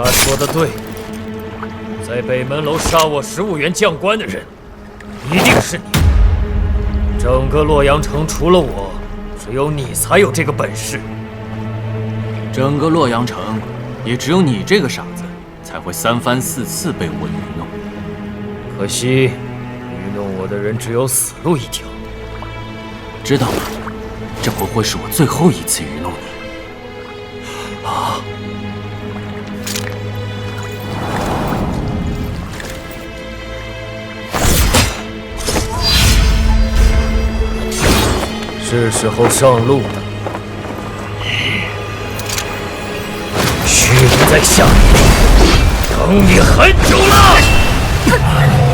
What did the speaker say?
他说的对，在北门楼杀我15员将官的人，一定是你。整个洛阳城除了我，只有你才有这个本事。整个洛阳城，也只有你这个傻子，才会3番4次被我愚弄。可惜，愚弄我的人只有死路一条。知道吗？这不会是我最后一次愚弄你。啊！是时候上路了。虚不在下，等你很久了。